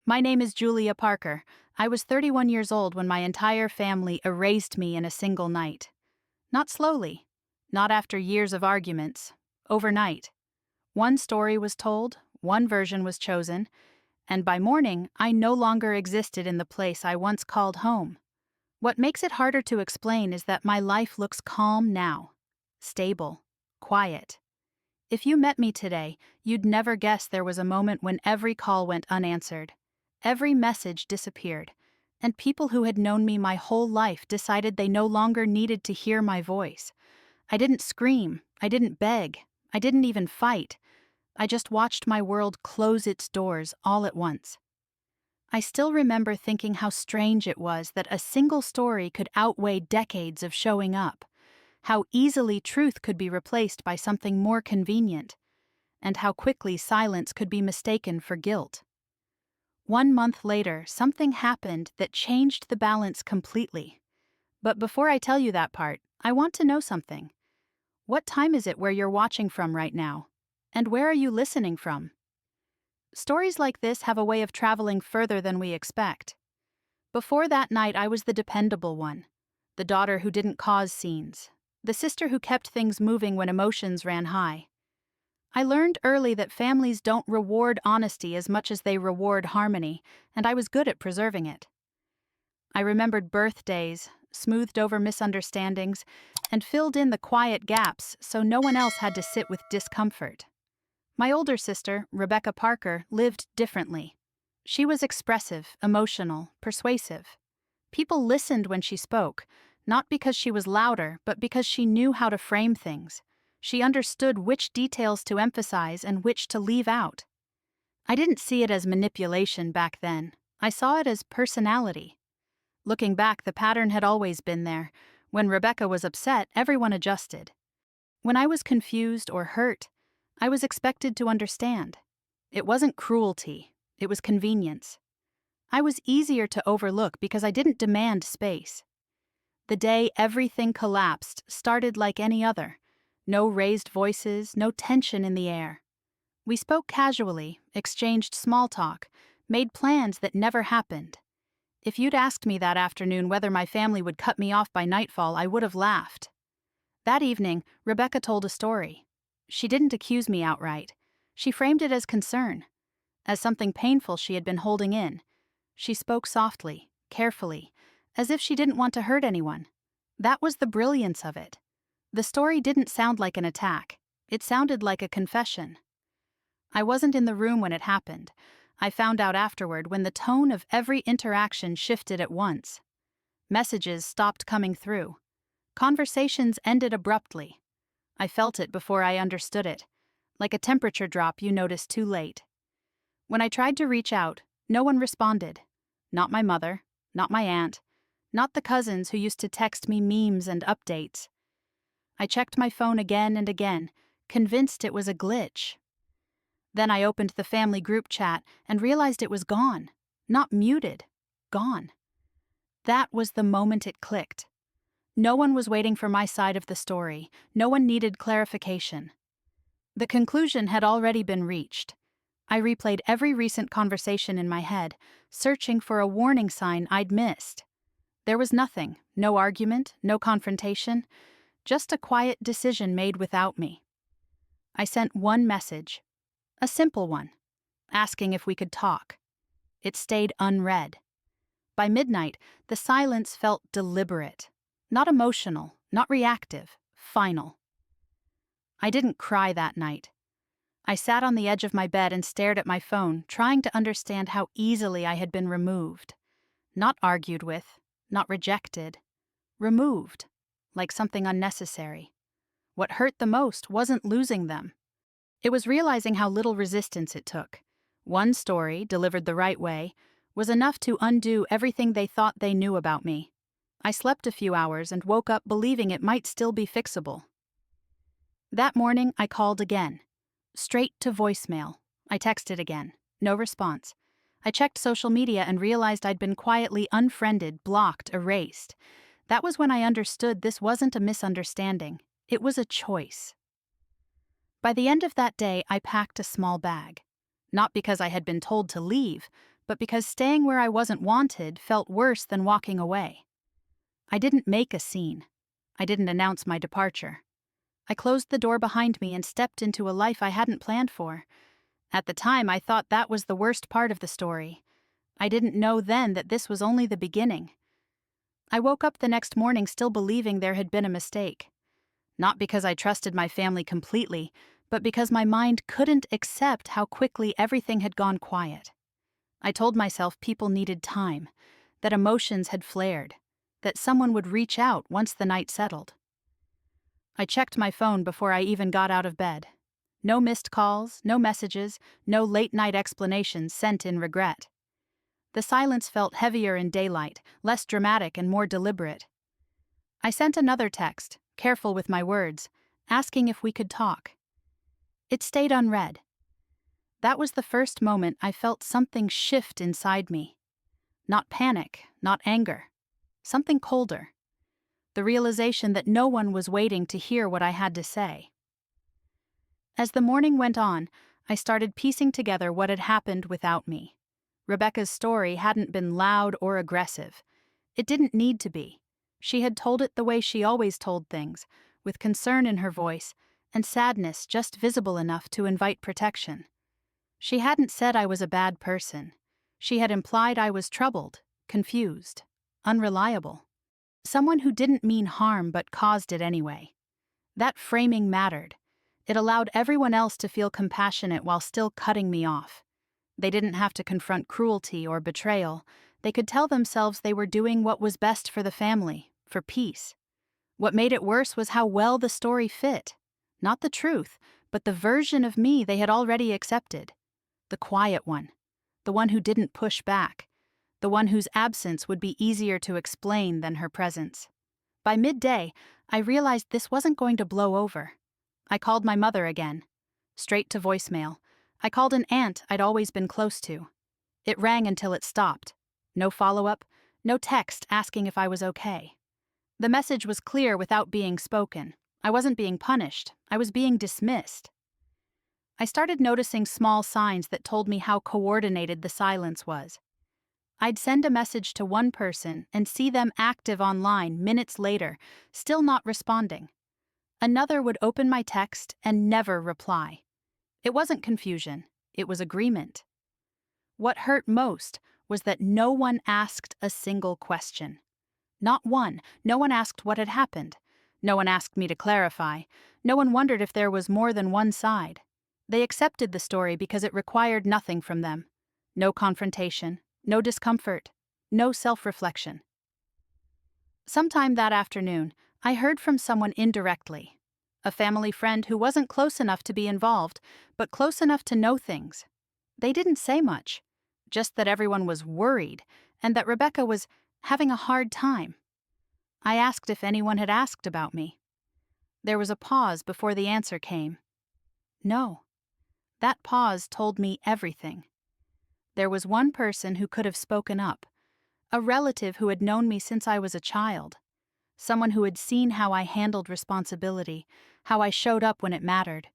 My name is Julia Parker. I was 31 years old when my entire family erased me in a single night. Not slowly, not after years of arguments, overnight. One story was told, one version was chosen, and by morning, I no longer existed in the place I once called home. What makes it harder to explain is that my life looks calm now, stable, quiet. If you met me today, you'd never guess there was a moment when every call went unanswered. Every message disappeared, and people who had known me my whole life decided they no longer needed to hear my voice. I didn't scream, I didn't beg, I didn't even fight. I just watched my world close its doors all at once. I still remember thinking how strange it was that a single story could outweigh decades of showing up, how easily truth could be replaced by something more convenient, and how quickly silence could be mistaken for guilt. 1 month later, something happened that changed the balance completely. But before I tell you that part, I want to know something. What time is it where you're watching from right now? And where are you listening from? Stories like this have a way of traveling further than we expect. Before that night, I was the dependable one, the daughter who didn't cause scenes, the sister who kept things moving when emotions ran high. I learned early that families don't reward honesty as much as they reward harmony, and I was good at preserving it. I remembered birthdays, smoothed over misunderstandings, and filled in the quiet gaps so no one else had to sit with discomfort. My older sister, Rebecca Parker, lived differently. She was expressive, emotional, persuasive. People listened when she spoke, not because she was louder, but because she knew how to frame things. She understood which details to emphasize and which to leave out. I didn't see it as manipulation back then. I saw it as personality. Looking back, the pattern had always been there. When Rebecca was upset, everyone adjusted. When I was confused or hurt, I was expected to understand. It wasn't cruelty, it was convenience. I was easier to overlook because I didn't demand space. The day everything collapsed started like any other. No raised voices, no tension in the air. We spoke casually, exchanged small talk, made plans that never happened. If you'd asked me that afternoon whether my family would cut me off by nightfall, I would have laughed. That evening, Rebecca told a story. She didn't accuse me outright. She framed it as concern, as something painful she had been holding in. She spoke softly, carefully, as if she didn't want to hurt anyone. That was the brilliance of it. The story didn't sound like an attack. It sounded like a confession. I wasn't in the room when it happened. I found out afterward when the tone of every interaction shifted at once. Messages stopped coming through. Conversations ended abruptly. I felt it before I understood it, like a temperature drop you notice too late. When I tried to reach out, no one responded. Not my mother, not my aunt, not the cousins who used to text me memes and updates. I checked my phone again and again, convinced it was a glitch. Then I opened the family group chat and realized it was gone. Not muted, gone. That was the moment it clicked. No one was waiting for my side of the story. No one needed clarification. The conclusion had already been reached. I replayed every recent conversation in my head, searching for a warning sign I'd missed. There was nothing, no argument, no confrontation, just a quiet decision made without me. I sent one message, a simple one, asking if we could talk. It stayed unread. By midnight, the silence felt deliberate, not emotional, not reactive, final. I didn't cry that night. I sat on the edge of my bed and stared at my phone, trying to understand how easily I had been removed. Not argued with, not rejected. Removed, like something unnecessary. What hurt the most wasn't losing them. It was realizing how little resistance it took. One story, delivered the right way, was enough to undo everything they thought they knew about me. I slept a few hours and woke up believing it might still be fixable. That morning, I called again. Straight to voicemail. I texted again. No response. I checked social media and realized I'd been quietly unfriended, blocked, erased. That was when I understood this wasn't a misunderstanding. It was a choice. By the end of that day, I packed a small bag. Not because I had been told to leave, but because staying where I wasn't wanted felt worse than walking away. I didn't make a scene. I didn't announce my departure. I closed the door behind me and stepped into a life I hadn't planned for. At the time, I thought that was the worst part of the story. I didn't know then that this was only the beginning. I woke up the next morning still believing there had been a mistake. Not because I trusted my family completely, but because my mind couldn't accept how quickly everything had gone quiet. I told myself people needed time, that emotions had flared, that someone would reach out once the night settled. I checked my phone before I even got out of bed. No missed calls, no messages, no late-night explanations sent in regret. The silence felt heavier in daylight, less dramatic and more deliberate. I sent another text, careful with my words, asking if we could talk. It stayed unread. That was the first moment I felt something shift inside me. Not panic, not anger. Something colder. The realization that no one was waiting to hear what I had to say. As the morning went on, I started piecing together what had happened without me. Rebecca's story hadn't been loud or aggressive. It didn't need to be. She had told it the way she always told things, with concern in her voice and sadness just visible enough to invite protection. She hadn't said I was a bad person. She had implied I was troubled, confused, unreliable. Someone who didn't mean harm but caused it anyway. That framing mattered. It allowed everyone else to feel compassionate while still cutting me off. They didn't have to confront cruelty or betrayal. They could tell themselves they were doing what was best for the family, for peace. What made it worse was how well the story fit. Not the truth, but the version of me they had already accepted. The quiet one. The one who didn't push back. The one whose absence would be easier to explain than her presence. By midday, I realized this wasn't going to blow over. I called my mother again. Straight to voicemail. I called an aunt I'd always been close to. It rang until it stopped. No follow-up, no text asking if I was okay. The message was clear without being spoken. I wasn't being punished. I was being dismissed. I started noticing small signs that told me how coordinated the silence was. I'd send a message to one person and see them active online minutes later, still not responding. Another would open my text and never reply. It wasn't confusion, it was agreement. What hurt most was that no one asked a single question. Not one. No one asked what had happened. No one asked me to clarify. No one wondered if there was more than one side. They accepted the story because it required nothing from them. No confrontation, no discomfort, no self-reflection. Sometime that afternoon, I heard from someone indirectly. A family friend who wasn't close enough to be involved, but close enough to know things. They didn't say much, just that everyone was worried and that Rebecca was having a hard time. I asked if anyone had asked about me. There was a pause before the answer came. No. That pause told me everything. There was one person who could have spoken up, a relative who had known me since I was a child, someone who had seen how I handled responsibility, how I showed up when it mattered.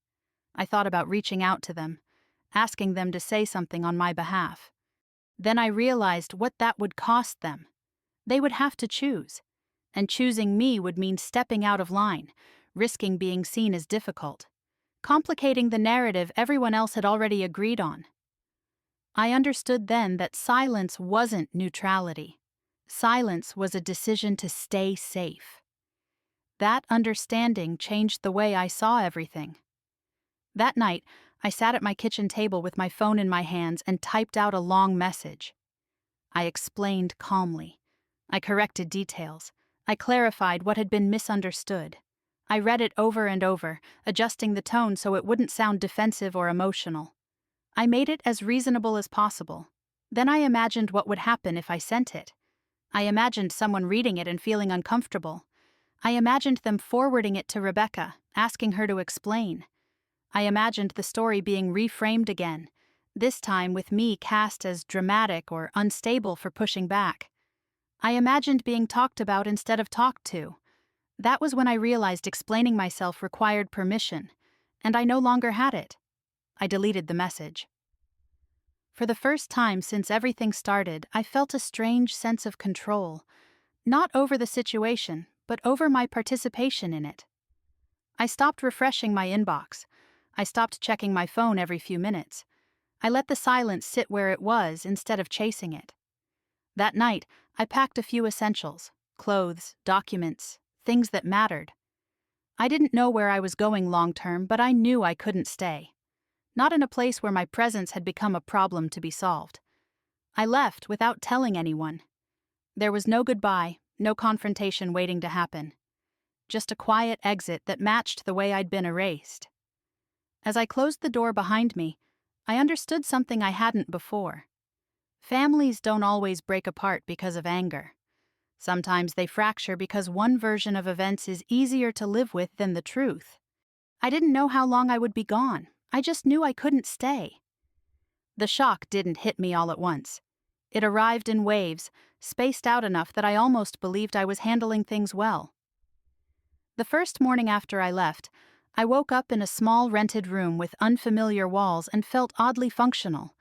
I thought about reaching out to them, asking them to say something on my behalf. Then I realized what that would cost them. They would have to choose, and choosing me would mean stepping out of line, risking being seen as difficult, complicating the narrative everyone else had already agreed on. I understood then that silence wasn't neutrality. Silence was a decision to stay safe. That understanding changed the way I saw everything. That night, I sat at my kitchen table with my phone in my hands and typed out a long message. I explained calmly. I corrected details. I clarified what had been misunderstood. I read it over and over, adjusting the tone so it wouldn't sound defensive or emotional. I made it as reasonable as possible. Then I imagined what would happen if I sent it. I imagined someone reading it and feeling uncomfortable. I imagined them forwarding it to Rebecca, asking her to explain. I imagined the story being reframed again, this time with me cast as dramatic or unstable for pushing back. I imagined being talked about instead of talked to. That was when I realized explaining myself required permission, and I no longer had it. I deleted the message. For the first time since everything started, I felt a strange sense of control, not over the situation, but over my participation in it. I stopped refreshing my inbox. I stopped checking my phone every few minutes. I let the silence sit where it was instead of chasing it. That night, I packed a few essentials: clothes, documents, things that mattered. I didn't know where I was going long term, but I knew I couldn't stay. Not in a place where my presence had become a problem to be solved. I left without telling anyone. There was no goodbye, no confrontation waiting to happen. Just a quiet exit that matched the way I'd been erased. As I closed the door behind me, I understood something I hadn't before. Families don't always break apart because of anger. Sometimes they fracture because one version of events is easier to live with than the truth. I didn't know how long I would be gone. I just knew I couldn't stay. The shock didn't hit me all at once. It arrived in waves, spaced out enough that I almost believed I was handling things well. The first morning after I left, I woke up in a small rented room with unfamiliar walls and felt oddly functional.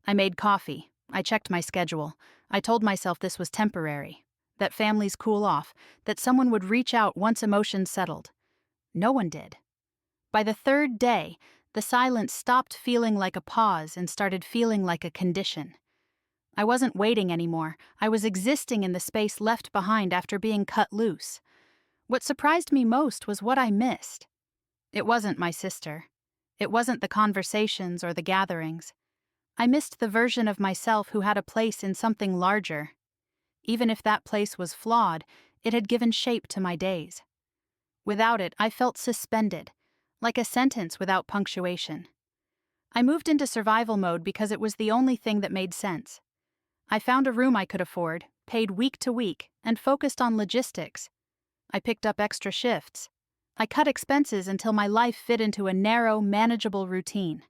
I made coffee. I checked my schedule. I told myself this was temporary, that families cool off, that someone would reach out once emotions settled. No one did. By the third day, the silence stopped feeling like a pause and started feeling like a condition. I wasn't waiting anymore. I was existing in the space left behind after being cut loose. What surprised me most was what I missed. It wasn't my sister. It wasn't the conversations or the gatherings. I missed the version of myself who had a place in something larger. Even if that place was flawed, it had given shape to my days. Without it, I felt suspended, like a sentence without punctuation. I moved into survival mode because it was the only thing that made sense. I found a room I could afford, paid week to week, and focused on logistics. I picked up extra shifts. I cut expenses until my life fit into a narrow, manageable routine.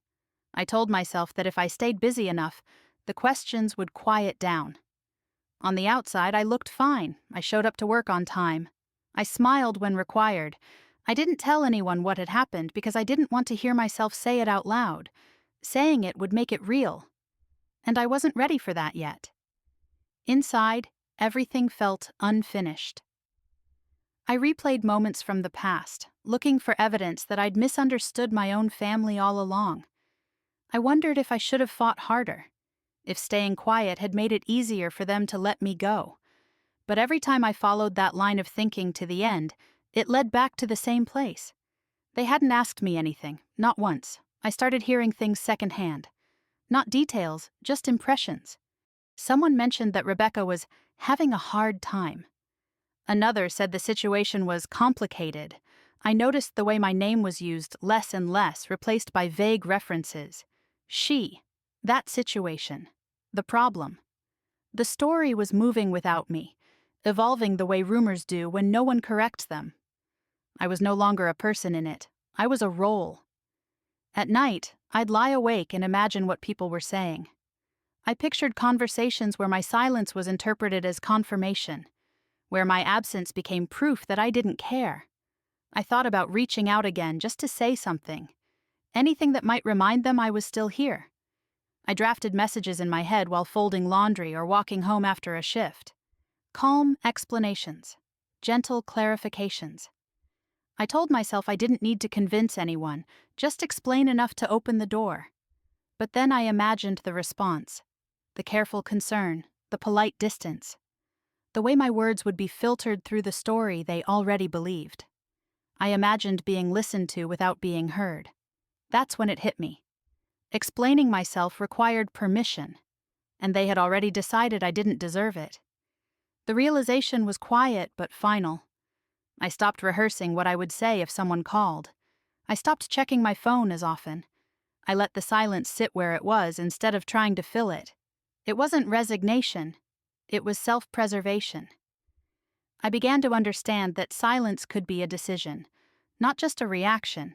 I told myself that if I stayed busy enough, the questions would quiet down. On the outside, I looked fine. I showed up to work on time. I smiled when required. I didn't tell anyone what had happened because I didn't want to hear myself say it out loud. Saying it would make it real. And I wasn't ready for that yet. Inside, everything felt unfinished. I replayed moments from the past, looking for evidence that I'd misunderstood my own family all along. I wondered if I should have fought harder, if staying quiet had made it easier for them to let me go. But every time I followed that line of thinking to the end, it led back to the same place. They hadn't asked me anything, not once. I started hearing things secondhand. Not details, just impressions. Someone mentioned that Rebecca was having a hard time. Another said the situation was complicated. I noticed the way my name was used less and less, replaced by vague references. She, that situation, the problem. The story was moving without me, evolving the way rumors do when no one corrects them. I was no longer a person in it. I was a role. At night, I'd lie awake and imagine what people were saying. I pictured conversations where my silence was interpreted as confirmation, where my absence became proof that I didn't care. I thought about reaching out again just to say something, anything that might remind them I was still here. I drafted messages in my head while folding laundry or walking home after a shift. Calm explanations, gentle clarifications. I told myself I didn't need to convince anyone, just explain enough to open the door. But then I imagined the response, the careful concern, the polite distance. The way my words would be filtered through the story they already believed. I imagined being listened to without being heard. That's when it hit me. Explaining myself required permission, and they had already decided I didn't deserve it. The realization was quiet but final. I stopped rehearsing what I would say if someone called. I stopped checking my phone as often. I let the silence sit where it was instead of trying to fill it. It wasn't resignation. It was self-preservation. I began to understand that silence could be a decision, not just a reaction.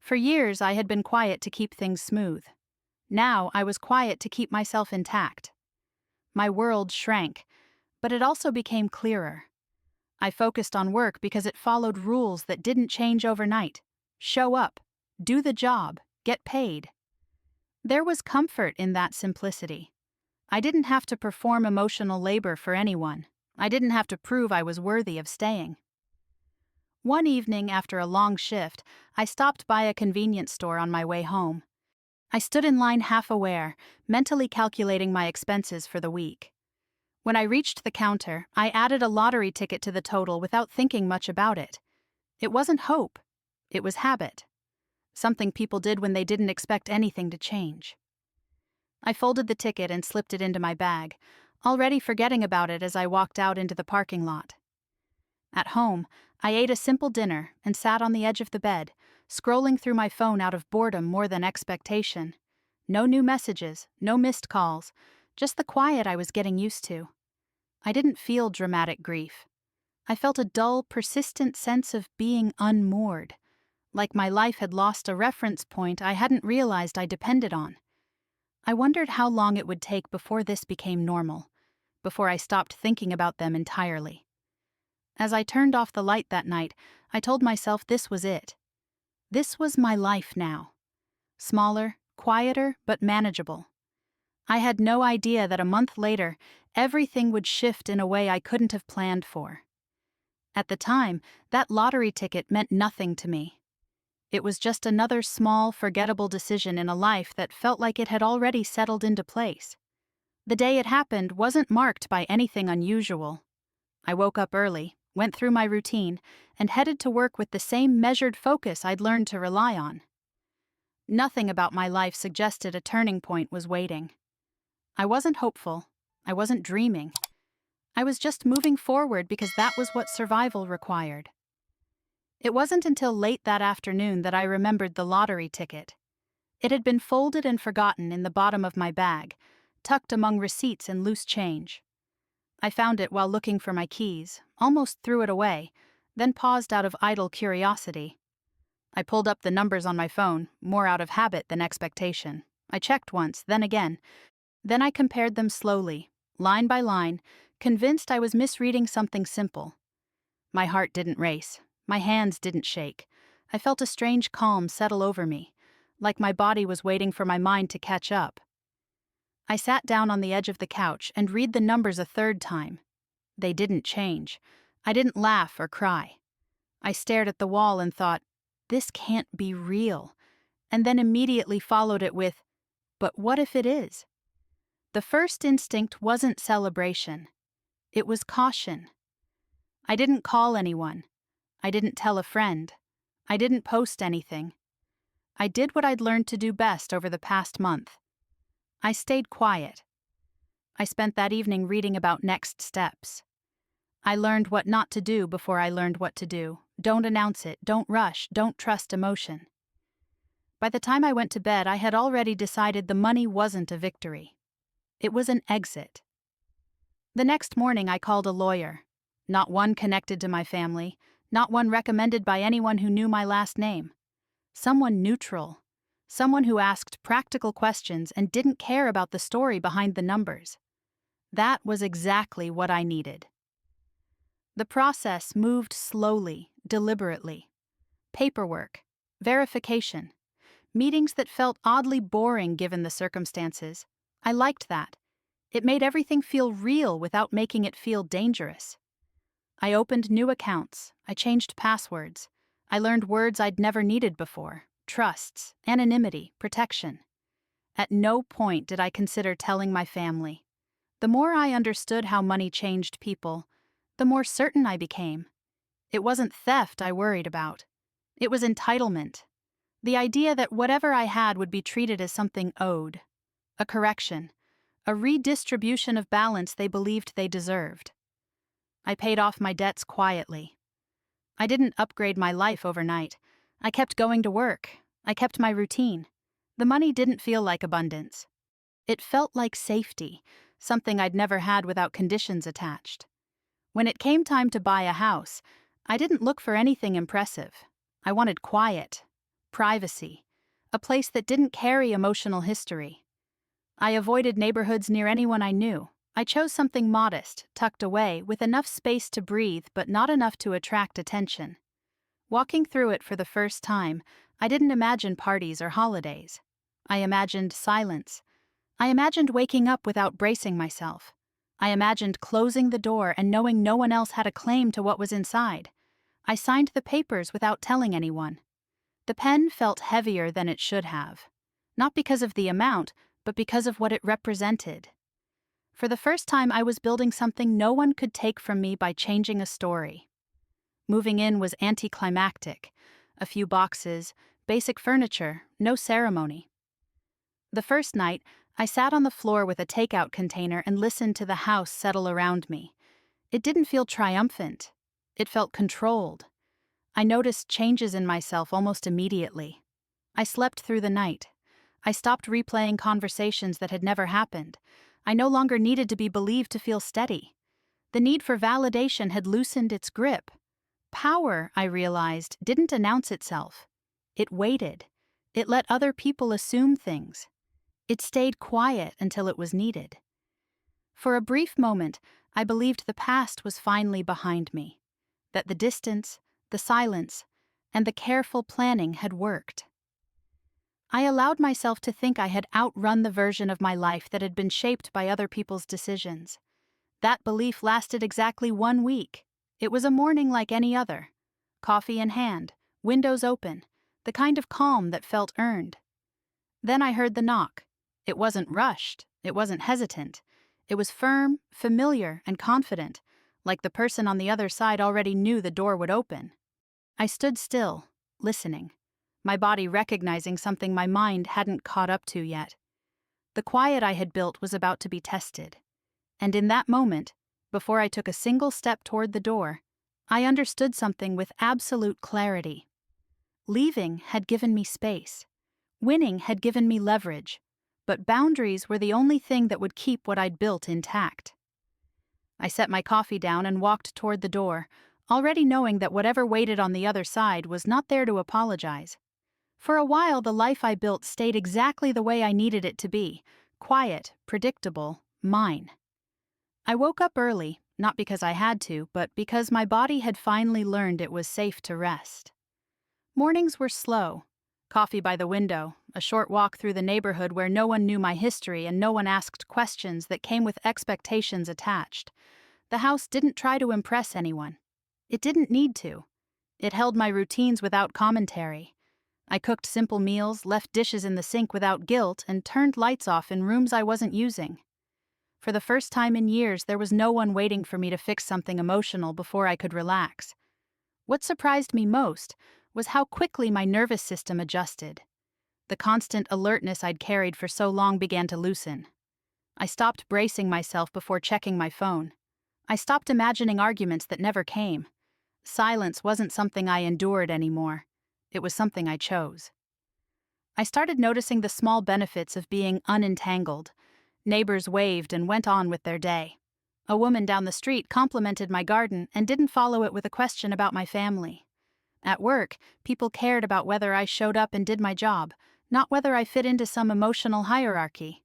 For years, I had been quiet to keep things smooth. Now, I was quiet to keep myself intact. My world shrank, but it also became clearer. I focused on work because it followed rules that didn't change overnight. Show up, do the job, get paid. There was comfort in that simplicity. I didn't have to perform emotional labor for anyone. I didn't have to prove I was worthy of staying. One evening after a long shift, I stopped by a convenience store on my way home. I stood in line half aware, mentally calculating my expenses for the week. When I reached the counter, I added a lottery ticket to the total without thinking much about it. It wasn't hope. It was habit. Something people did when they didn't expect anything to change. I folded the ticket and slipped it into my bag, already forgetting about it as I walked out into the parking lot. At home, I ate a simple dinner and sat on the edge of the bed, scrolling through my phone out of boredom more than expectation. No new messages, no missed calls, just the quiet I was getting used to. I didn't feel dramatic grief. I felt a dull, persistent sense of being unmoored, like my life had lost a reference point I hadn't realized I depended on. I wondered how long it would take before this became normal, before I stopped thinking about them entirely. As I turned off the light that night, I told myself this was it. This was my life now. Smaller, quieter, but manageable. I had no idea that a month later, everything would shift in a way I couldn't have planned for. At the time, that lottery ticket meant nothing to me. It was just another small, forgettable decision in a life that felt like it had already settled into place. The day it happened wasn't marked by anything unusual. I woke up early, went through my routine, and headed to work with the same measured focus I'd learned to rely on. Nothing about my life suggested a turning point was waiting. I wasn't hopeful. I wasn't dreaming. I was just moving forward because that was what survival required. It wasn't until late that afternoon that I remembered the lottery ticket. It had been folded and forgotten in the bottom of my bag, tucked among receipts and loose change. I found it while looking for my keys, almost threw it away, then paused out of idle curiosity. I pulled up the numbers on my phone, more out of habit than expectation. I checked once, then again. Then I compared them slowly, line by line, convinced I was misreading something simple. My heart didn't race. My hands didn't shake. I felt a strange calm settle over me, like my body was waiting for my mind to catch up. I sat down on the edge of the couch and read the numbers a third time. They didn't change. I didn't laugh or cry. I stared at the wall and thought, this can't be real, and then immediately followed it with, but what if it is? The first instinct wasn't celebration. It was caution. I didn't call anyone. I didn't tell a friend. I didn't post anything. I did what I'd learned to do best over the past month. I stayed quiet. I spent that evening reading about next steps. I learned what not to do before I learned what to do. Don't announce it, don't rush, don't trust emotion. By the time I went to bed, I had already decided the money wasn't a victory. It was an exit. The next morning I called a lawyer. Not one connected to my family, not one recommended by anyone who knew my last name. Someone neutral. Someone who asked practical questions and didn't care about the story behind the numbers. That was exactly what I needed. The process moved slowly, deliberately. Paperwork, verification, meetings that felt oddly boring given the circumstances. I liked that. It made everything feel real without making it feel dangerous. I opened new accounts. I changed passwords. I learned words I'd never needed before: trusts, anonymity, protection. At no point did I consider telling my family. The more I understood how money changed people, the more certain I became. It wasn't theft I worried about. It was entitlement. The idea that whatever I had would be treated as something owed. A correction. A redistribution of balance they believed they deserved. I paid off my debts quietly. I didn't upgrade my life overnight. I kept going to work. I kept my routine. The money didn't feel like abundance. It felt like safety, something I'd never had without conditions attached. When it came time to buy a house, I didn't look for anything impressive. I wanted quiet, privacy, a place that didn't carry emotional history. I avoided neighborhoods near anyone I knew. I chose something modest, tucked away, with enough space to breathe but not enough to attract attention. Walking through it for the first time, I didn't imagine parties or holidays. I imagined silence. I imagined waking up without bracing myself. I imagined closing the door and knowing no one else had a claim to what was inside. I signed the papers without telling anyone. The pen felt heavier than it should have. Not because of the amount, but because of what it represented. For the first time, I was building something no one could take from me by changing a story. Moving in was anticlimactic. A few boxes, basic furniture, no ceremony. The first night, I sat on the floor with a takeout container and listened to the house settle around me. It didn't feel triumphant. It felt controlled. I noticed changes in myself almost immediately. I slept through the night. I stopped replaying conversations that had never happened. I no longer needed to be believed to feel steady. The need for validation had loosened its grip. Power, I realized, didn't announce itself. It waited. It let other people assume things. It stayed quiet until it was needed. For a brief moment, I believed the past was finally behind me, that the distance, the silence, and the careful planning had worked. I allowed myself to think I had outrun the version of my life that had been shaped by other people's decisions. That belief lasted exactly 1 week. It was a morning like any other. Coffee in hand, windows open, the kind of calm that felt earned. Then I heard the knock. It wasn't rushed, it wasn't hesitant. It was firm, familiar, and confident, like the person on the other side already knew the door would open. I stood still, listening, my body recognizing something my mind hadn't caught up to yet. The quiet I had built was about to be tested. And in that moment, before I took a single step toward the door, I understood something with absolute clarity. Leaving had given me space. Winning had given me leverage. But boundaries were the only thing that would keep what I'd built intact. I set my coffee down and walked toward the door, already knowing that whatever waited on the other side was not there to apologize. For a while, the life I built stayed exactly the way I needed it to be, quiet, predictable, mine. I woke up early, not because I had to, but because my body had finally learned it was safe to rest. Mornings were slow. Coffee by the window, a short walk through the neighborhood where no one knew my history and no one asked questions that came with expectations attached. The house didn't try to impress anyone. It didn't need to. It held my routines without commentary. I cooked simple meals, left dishes in the sink without guilt, and turned lights off in rooms I wasn't using. For the first time in years, there was no one waiting for me to fix something emotional before I could relax. What surprised me most was how quickly my nervous system adjusted. The constant alertness I'd carried for so long began to loosen. I stopped bracing myself before checking my phone. I stopped imagining arguments that never came. Silence wasn't something I endured anymore. It was something I chose. I started noticing the small benefits of being unentangled. Neighbors waved and went on with their day. A woman down the street complimented my garden and didn't follow it with a question about my family. At work, people cared about whether I showed up and did my job, not whether I fit into some emotional hierarchy.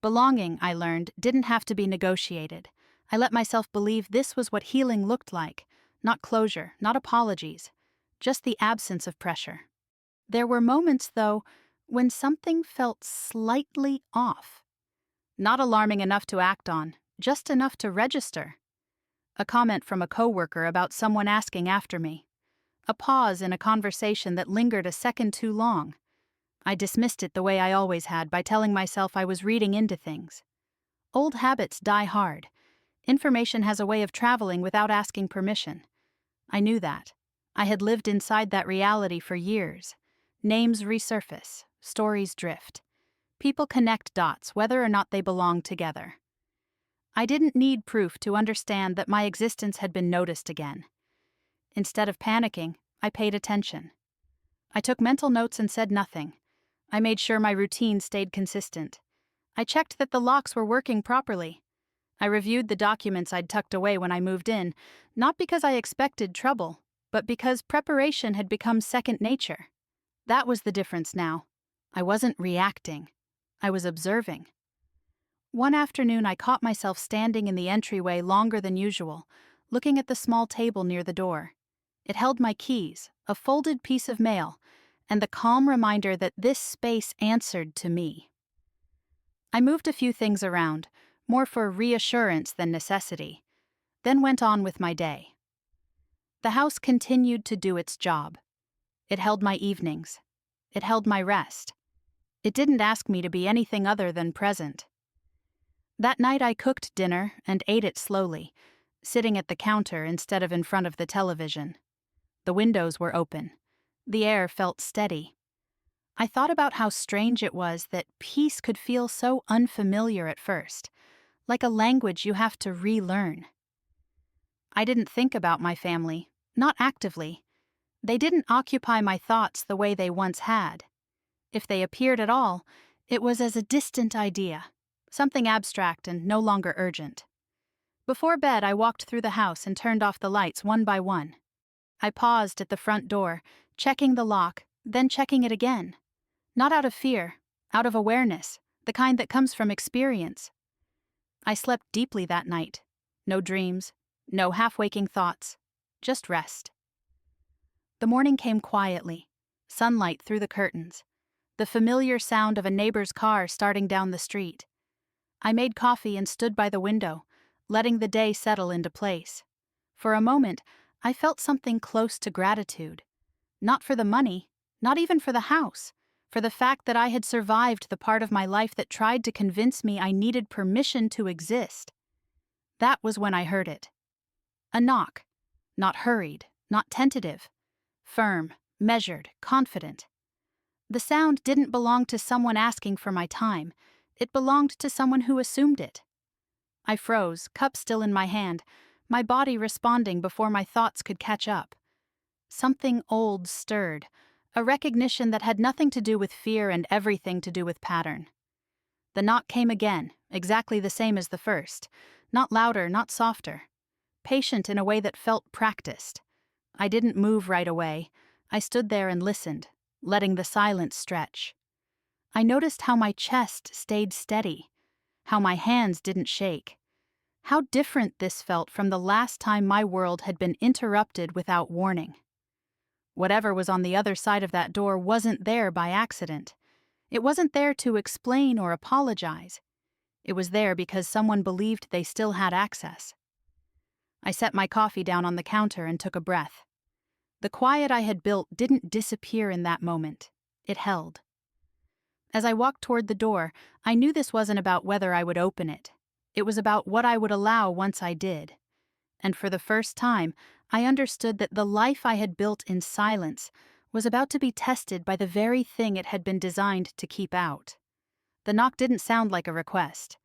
Belonging, I learned, didn't have to be negotiated. I let myself believe this was what healing looked like. Not closure, not apologies, just the absence of pressure. There were moments, though, when something felt slightly off. Not alarming enough to act on, just enough to register. A comment from a coworker about someone asking after me. A pause in a conversation that lingered a second too long. I dismissed it the way I always had, by telling myself I was reading into things. Old habits die hard. Information has a way of traveling without asking permission. I knew that. I had lived inside that reality for years. Names resurface, stories drift. People connect dots whether or not they belong together. I didn't need proof to understand that my existence had been noticed again. Instead of panicking, I paid attention. I took mental notes and said nothing. I made sure my routine stayed consistent. I checked that the locks were working properly. I reviewed the documents I'd tucked away when I moved in, not because I expected trouble, but because preparation had become second nature. That was the difference now. I wasn't reacting. I was observing. One afternoon, I caught myself standing in the entryway longer than usual, looking at the small table near the door. It held my keys, a folded piece of mail, and the calm reminder that this space answered to me. I moved a few things around, more for reassurance than necessity, then went on with my day. The house continued to do its job. It held my evenings. It held my rest. It didn't ask me to be anything other than present. That night I cooked dinner and ate it slowly, sitting at the counter instead of in front of the television. The windows were open. The air felt steady. I thought about how strange it was that peace could feel so unfamiliar at first, like a language you have to relearn. I didn't think about my family, not actively. They didn't occupy my thoughts the way they once had. If they appeared at all, it was as a distant idea, something abstract and no longer urgent. Before bed, I walked through the house and turned off the lights one by one. I paused at the front door, checking the lock, then checking it again. Not out of fear, out of awareness, the kind that comes from experience. I slept deeply that night. No dreams, no half-waking thoughts, just rest. The morning came quietly, sunlight through the curtains, the familiar sound of a neighbor's car starting down the street. I made coffee and stood by the window, letting the day settle into place. For a moment, I felt something close to gratitude. Not for the money, not even for the house, for the fact that I had survived the part of my life that tried to convince me I needed permission to exist. That was when I heard it. A knock. Not hurried, not tentative. Firm, measured, confident. The sound didn't belong to someone asking for my time. It belonged to someone who assumed it. I froze, cup still in my hand, my body responding before my thoughts could catch up. Something old stirred, a recognition that had nothing to do with fear and everything to do with pattern. The knock came again, exactly the same as the first, not louder, not softer. Patient in a way that felt practiced. I didn't move right away. I stood there and listened, letting the silence stretch. I noticed how my chest stayed steady, how my hands didn't shake. How different this felt from the last time my world had been interrupted without warning. Whatever was on the other side of that door wasn't there by accident. It wasn't there to explain or apologize. It was there because someone believed they still had access. I set my coffee down on the counter and took a breath. The quiet I had built didn't disappear in that moment. It held. As I walked toward the door, I knew this wasn't about whether I would open it. It was about what I would allow once I did. And for the first time, I understood that the life I had built in silence was about to be tested by the very thing it had been designed to keep out. The knock didn't sound like a request.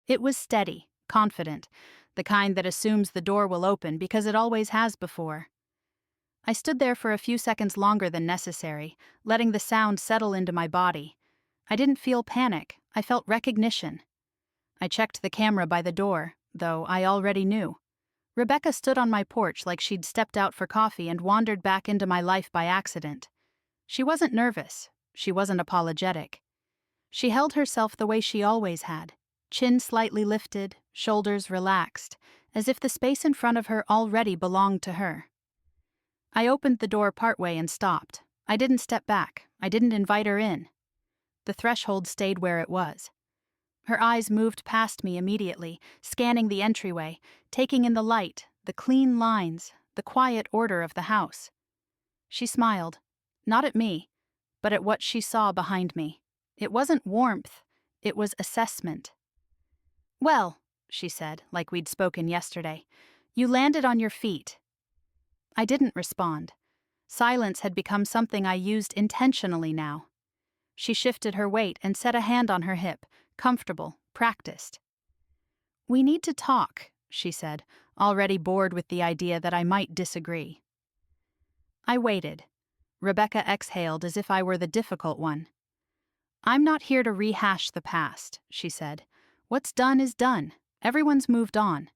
It was steady, confident, the kind that assumes the door will open because it always has before. I stood there for a few seconds longer than necessary, letting the sound settle into my body. I didn't feel panic, I felt recognition. I checked the camera by the door, though I already knew. Rebecca stood on my porch like she'd stepped out for coffee and wandered back into my life by accident. She wasn't nervous. She wasn't apologetic. She held herself the way she always had, chin slightly lifted, shoulders relaxed, as if the space in front of her already belonged to her. I opened the door partway and stopped. I didn't step back. I didn't invite her in. The threshold stayed where it was. Her eyes moved past me immediately, scanning the entryway, taking in the light, the clean lines, the quiet order of the house. She smiled, not at me, but at what she saw behind me. It wasn't warmth, it was assessment. "Well," she said, like we'd spoken yesterday, "you landed on your feet." I didn't respond. Silence had become something I used intentionally now. She shifted her weight and set a hand on her hip, comfortable, practiced. "We need to talk," she said, already bored with the idea that I might disagree. I waited. Rebecca exhaled as if I were the difficult one. "I'm not here to rehash the past," she said. "What's done is done. Everyone's moved on.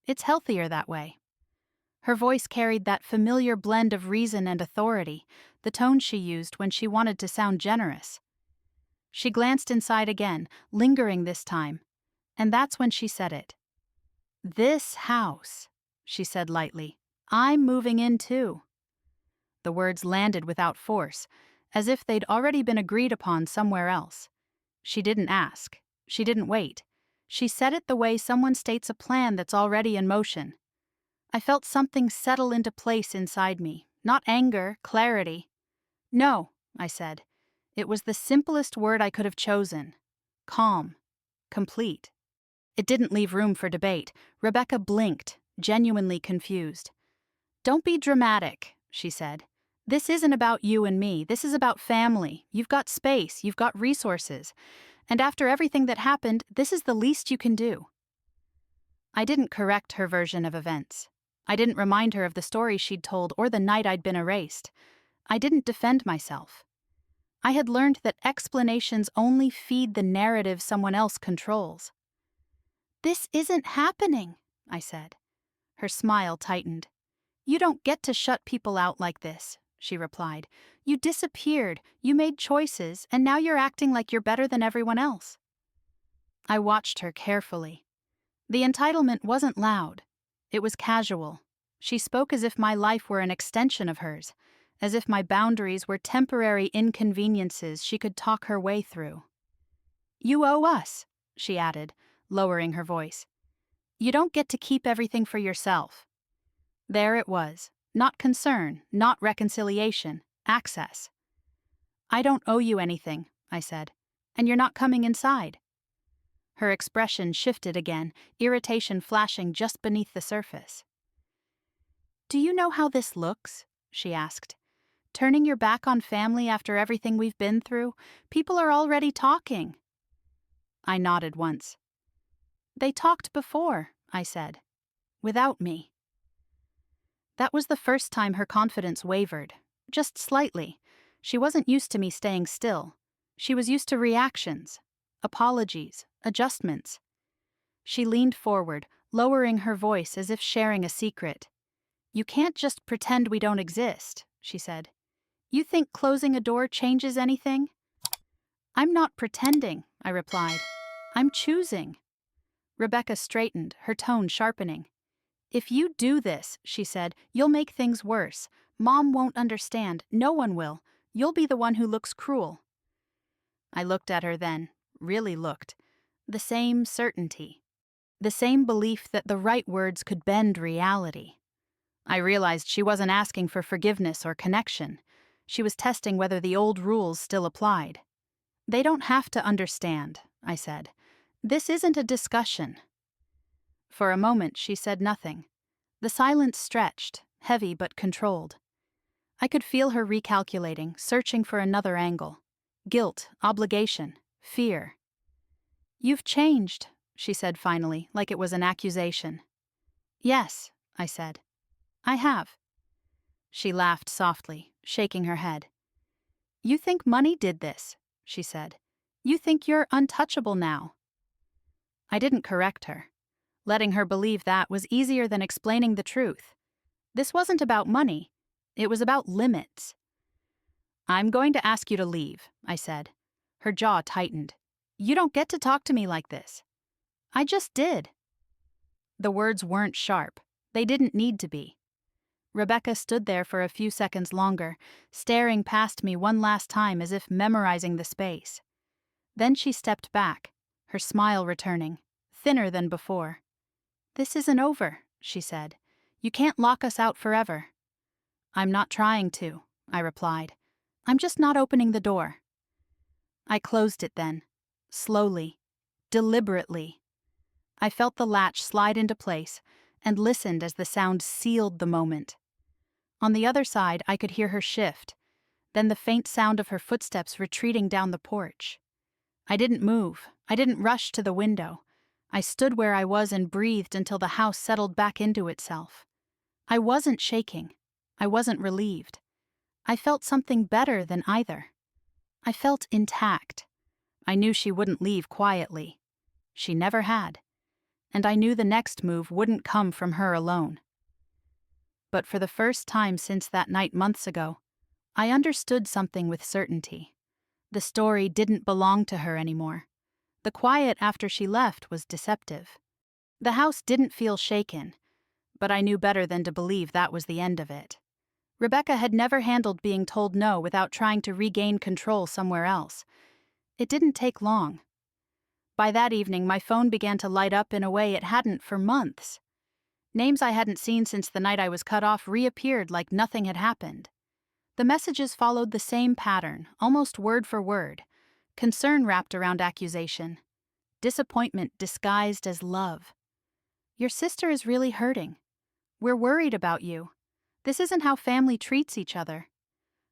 It's healthier that way." Her voice carried that familiar blend of reason and authority, the tone she used when she wanted to sound generous. She glanced inside again, lingering this time, and that's when she said it. "This house," she said lightly, "I'm moving in too." The words landed without force, as if they'd already been agreed upon somewhere else. She didn't ask. She didn't wait. She said it the way someone states a plan that's already in motion. I felt something settle into place inside me, not anger, clarity. "No," I said. It was the simplest word I could have chosen. Calm. Complete. It didn't leave room for debate. Rebecca blinked, genuinely confused. "Don't be dramatic," she said. "This isn't about you and me. This is about family. You've got space. You've got resources. And after everything that happened, this is the least you can do." I didn't correct her version of events. I didn't remind her of the story she'd told or the night I'd been erased. I didn't defend myself. I had learned that explanations only feed the narrative someone else controls. "This isn't happening," I said. Her smile tightened. "You don't get to shut people out like this," she replied. "You disappeared, you made choices, and now you're acting like you're better than everyone else." I watched her carefully. The entitlement wasn't loud. It was casual. She spoke as if my life were an extension of hers, as if my boundaries were temporary inconveniences she could talk her way through. "You owe us," she added, lowering her voice. "You don't get to keep everything for yourself." There it was. Not concern, not reconciliation, access. "I don't owe you anything," I said, "and you're not coming inside." Her expression shifted again, irritation flashing just beneath the surface. "Do you know how this looks?" she asked. "Turning your back on family after everything we've been through? People are already talking." I nodded once. "They talked before," I said. "Without me." That was the first time her confidence wavered. Just slightly. She wasn't used to me staying still. She was used to reactions, apologies, adjustments. She leaned forward, lowering her voice as if sharing a secret. "You can't just pretend we don't exist," she said. "You think closing a door changes anything?" "I'm not pretending," I replied. "I'm choosing." Rebecca straightened, her tone sharpening. "If you do this," she said, "you'll make things worse. Mom won't understand. No one will. You'll be the one who looks cruel." I looked at her then, really looked. The same certainty. The same belief that the right words could bend reality. I realized she wasn't asking for forgiveness or connection. She was testing whether the old rules still applied. "They don't have to understand," I said. "This isn't a discussion." For a moment, she said nothing. The silence stretched, heavy but controlled. I could feel her recalculating, searching for another angle. Guilt, obligation, fear. "You've changed," she said finally, like it was an accusation. "Yes," I said. "I have." She laughed softly, shaking her head. "You think money did this," she said. "You think you're untouchable now." I didn't correct her. Letting her believe that was easier than explaining the truth. This wasn't about money. It was about limits. "I'm going to ask you to leave," I said. Her jaw tightened. "You don't get to talk to me like this." "I just did." The words weren't sharp. They didn't need to be. Rebecca stood there for a few seconds longer, staring past me one last time as if memorizing the space. Then she stepped back, her smile returning, thinner than before. "This isn't over," she said. "You can't lock us out forever." "I'm not trying to," I replied. "I'm just not opening the door." I closed it then, slowly, deliberately. I felt the latch slide into place and listened as the sound sealed the moment. On the other side, I could hear her shift, then the faint sound of her footsteps retreating down the porch. I didn't move. I didn't rush to the window. I stood where I was and breathed until the house settled back into itself. I wasn't shaking. I wasn't relieved. I felt something better than either. I felt intact. I knew she wouldn't leave quietly. She never had. And I knew the next move wouldn't come from her alone. But for the first time since that night months ago, I understood something with certainty. The story didn't belong to her anymore. The quiet after she left was deceptive. The house didn't feel shaken, but I knew better than to believe that was the end of it. Rebecca had never handled being told no without trying to regain control somewhere else. It didn't take long. By that evening, my phone began to light up in a way it hadn't for months. Names I hadn't seen since the night I was cut off reappeared like nothing had happened. The messages followed the same pattern, almost word for word. Concern wrapped around accusation. Disappointment disguised as love. Your sister is really hurting. We're worried about you. This isn't how family treats each other.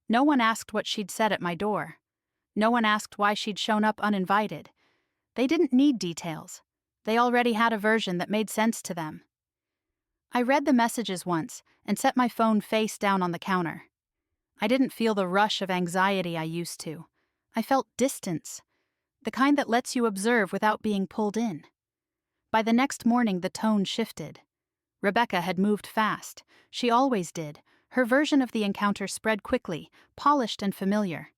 No one asked what she'd said at my door. No one asked why she'd shown up uninvited. They didn't need details. They already had a version that made sense to them. I read the messages once and set my phone face down on the counter. I didn't feel the rush of anxiety I used to. I felt distance, the kind that lets you observe without being pulled in. By the next morning, the tone shifted. Rebecca had moved fast. She always did. Her version of the encounter spread quickly, polished and familiar.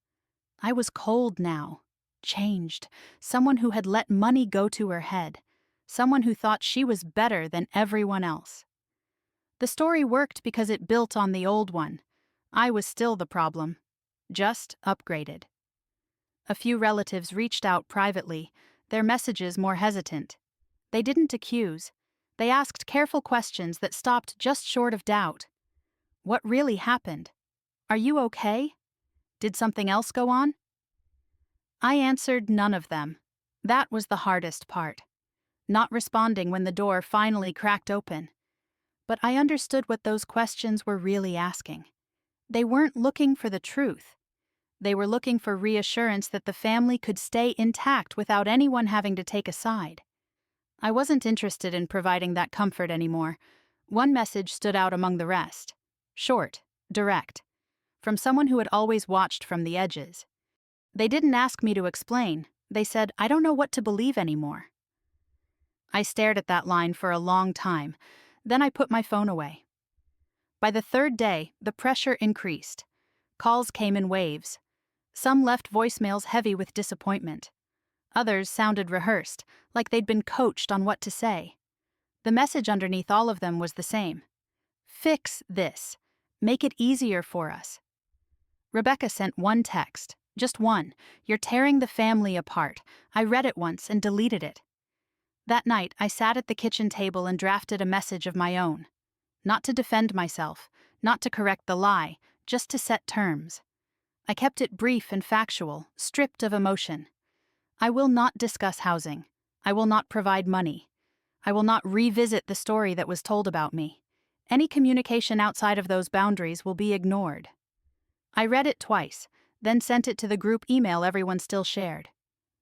I was cold now, changed, someone who had let money go to her head, someone who thought she was better than everyone else. The story worked because it built on the old one. I was still the problem, just upgraded. A few relatives reached out privately, their messages more hesitant. They didn't accuse. They asked careful questions that stopped just short of doubt. What really happened? Are you okay? Did something else go on? I answered none of them. That was the hardest part. Not responding when the door finally cracked open. But I understood what those questions were really asking. They weren't looking for the truth. They were looking for reassurance that the family could stay intact without anyone having to take a side. I wasn't interested in providing that comfort anymore. One message stood out among the rest. Short, direct. From someone who had always watched from the edges. They didn't ask me to explain. They said, "I don't know what to believe anymore." I stared at that line for a long time. Then I put my phone away. By the third day, the pressure increased. Calls came in waves. Some left voicemails heavy with disappointment. Others sounded rehearsed, like they'd been coached on what to say. The message underneath all of them was the same. Fix this. Make it easier for us. Rebecca sent one text, just one. You're tearing the family apart. I read it once and deleted it. That night, I sat at the kitchen table and drafted a message of my own. Not to defend myself, not to correct the lie, just to set terms. I kept it brief and factual, stripped of emotion. I will not discuss housing. I will not provide money. I will not revisit the story that was told about me. Any communication outside of those boundaries will be ignored. I read it twice, then sent it to the group email everyone still shared.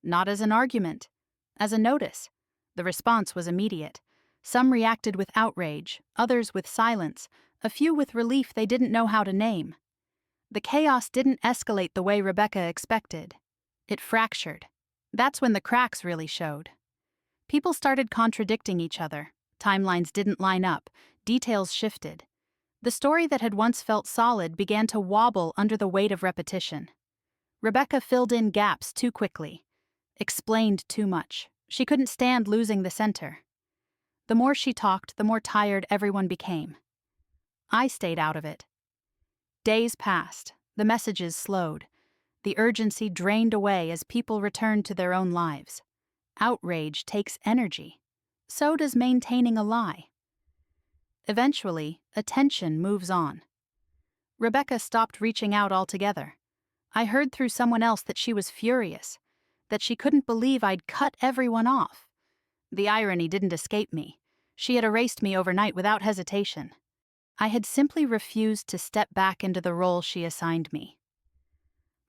Not as an argument, as a notice. The response was immediate. Some reacted with outrage, others with silence, a few with relief they didn't know how to name. The chaos didn't escalate the way Rebecca expected. It fractured. That's when the cracks really showed. People started contradicting each other. Timelines didn't line up. Details shifted. The story that had once felt solid began to wobble under the weight of repetition. Rebecca filled in gaps too quickly. Explained too much. She couldn't stand losing the center. The more she talked, the more tired everyone became. I stayed out of it. Days passed. The messages slowed. The urgency drained away as people returned to their own lives. Outrage takes energy. So does maintaining a lie. Eventually, attention moves on. Rebecca stopped reaching out altogether. I heard through someone else that she was furious, that she couldn't believe I'd cut everyone off. The irony didn't escape me. She had erased me overnight without hesitation. I had simply refused to step back into the role she assigned me.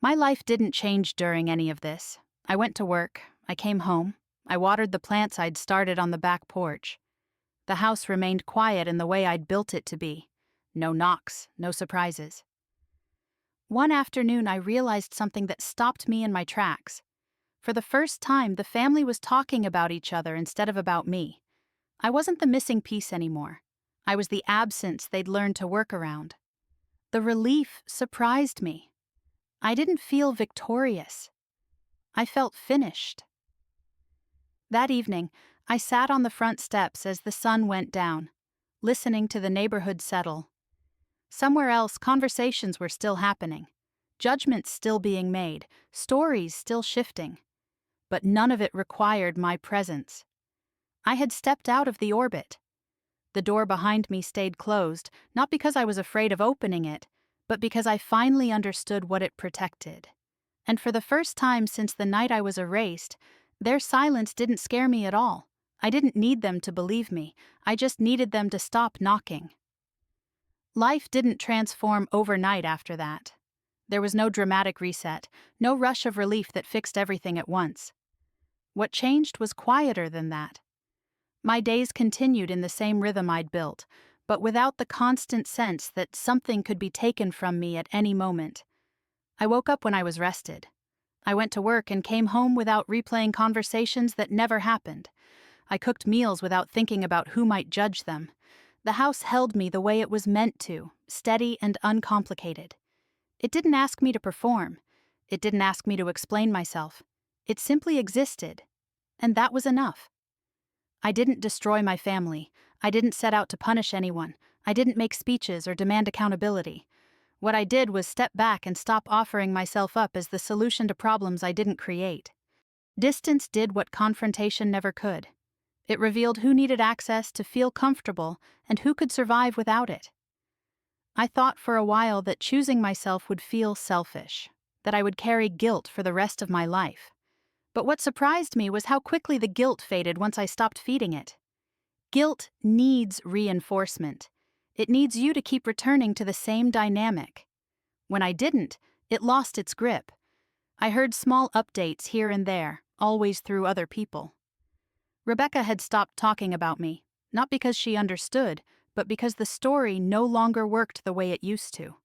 My life didn't change during any of this. I went to work, I came home, I watered the plants I'd started on the back porch. The house remained quiet in the way I'd built it to be. No knocks, no surprises. One afternoon I realized something that stopped me in my tracks. For the first time, the family was talking about each other instead of about me. I wasn't the missing piece anymore. I was the absence they'd learned to work around. The relief surprised me. I didn't feel victorious. I felt finished. That evening, I sat on the front steps as the sun went down, listening to the neighborhood settle. Somewhere else, conversations were still happening, judgments still being made, stories still shifting. But none of it required my presence. I had stepped out of the orbit. The door behind me stayed closed, not because I was afraid of opening it, but because I finally understood what it protected. And for the first time since the night I was erased, their silence didn't scare me at all. I didn't need them to believe me, I just needed them to stop knocking. Life didn't transform overnight after that. There was no dramatic reset, no rush of relief that fixed everything at once. What changed was quieter than that. My days continued in the same rhythm I'd built, but without the constant sense that something could be taken from me at any moment. I woke up when I was rested. I went to work and came home without replaying conversations that never happened. I cooked meals without thinking about who might judge them. The house held me the way it was meant to, steady and uncomplicated. It didn't ask me to perform. It didn't ask me to explain myself. It simply existed, and that was enough. I didn't destroy my family. I didn't set out to punish anyone. I didn't make speeches or demand accountability. What I did was step back and stop offering myself up as the solution to problems I didn't create. Distance did what confrontation never could. It revealed who needed access to feel comfortable and who could survive without it. I thought for a while that choosing myself would feel selfish, that I would carry guilt for the rest of my life. But what surprised me was how quickly the guilt faded once I stopped feeding it. Guilt needs reinforcement. It needs you to keep returning to the same dynamic. When I didn't, it lost its grip. I heard small updates here and there, always through other people. Rebecca had stopped talking about me, not because she understood, but because the story no longer worked the way it used to.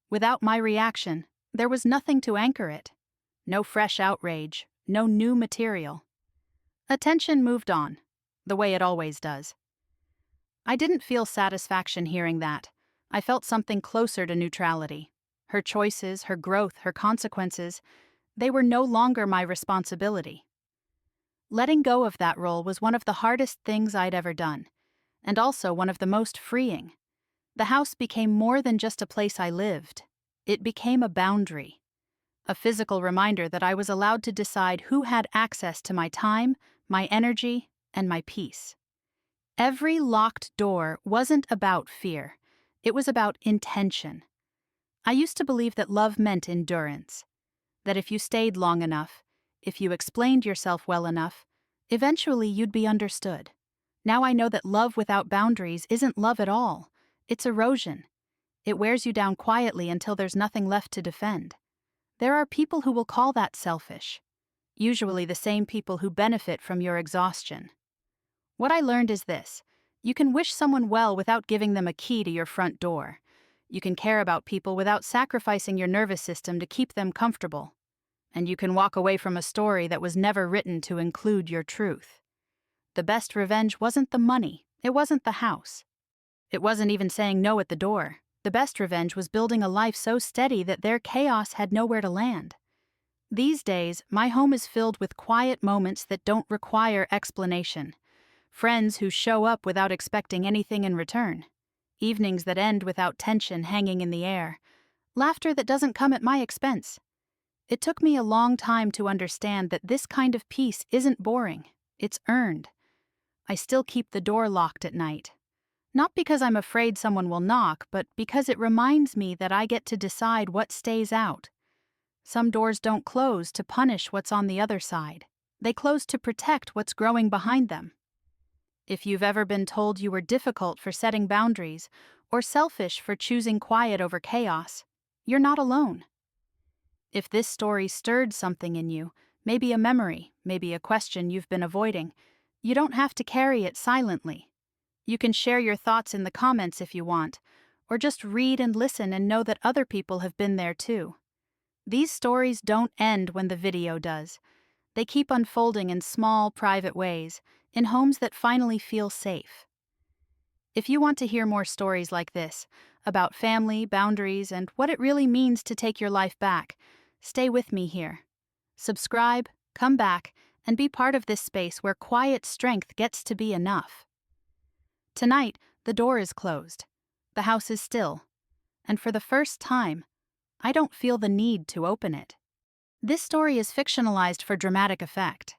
Without my reaction, there was nothing to anchor it. No fresh outrage, no new material. Attention moved on, the way it always does. I didn't feel satisfaction hearing that. I felt something closer to neutrality. Her choices, her growth, her consequences, they were no longer my responsibility. Letting go of that role was one of the hardest things I'd ever done, and also one of the most freeing. The house became more than just a place I lived. It became a boundary. A physical reminder that I was allowed to decide who had access to my time, my energy, and my peace. Every locked door wasn't about fear. It was about intention. I used to believe that love meant endurance, that if you stayed long enough, if you explained yourself well enough, eventually you'd be understood. Now I know that love without boundaries isn't love at all. It's erosion. It wears you down quietly until there's nothing left to defend. There are people who will call that selfish, usually the same people who benefit from your exhaustion. What I learned is this: you can wish someone well without giving them a key to your front door. You can care about people without sacrificing your nervous system to keep them comfortable. And you can walk away from a story that was never written to include your truth. The best revenge wasn't the money, it wasn't the house. It wasn't even saying no at the door. The best revenge was building a life so steady that their chaos had nowhere to land. These days, my home is filled with quiet moments that don't require explanation. Friends who show up without expecting anything in return. Evenings that end without tension hanging in the air. Laughter that doesn't come at my expense. It took me a long time to understand that this kind of peace isn't boring. It's earned. I still keep the door locked at night. Not because I'm afraid someone will knock, but because it reminds me that I get to decide what stays out. Some doors don't close to punish what's on the other side. They close to protect what's growing behind them. If you've ever been told you were difficult for setting boundaries, or selfish for choosing quiet over chaos, you're not alone. If this story stirred something in you, maybe a memory, maybe a question you've been avoiding, you don't have to carry it silently. You can share your thoughts in the comments if you want, or just read and listen and know that other people have been there too. These stories don't end when the video does. They keep unfolding in small, private ways, in homes that finally feel safe. If you want to hear more stories like this, about family, boundaries, and what it really means to take your life back, stay with me here. Subscribe, come back, and be part of this space where quiet strength gets to be enough. Tonight, the door is closed. The house is still. and for the first time, I don't feel the need to open it. This story is fictionalized for dramatic effect.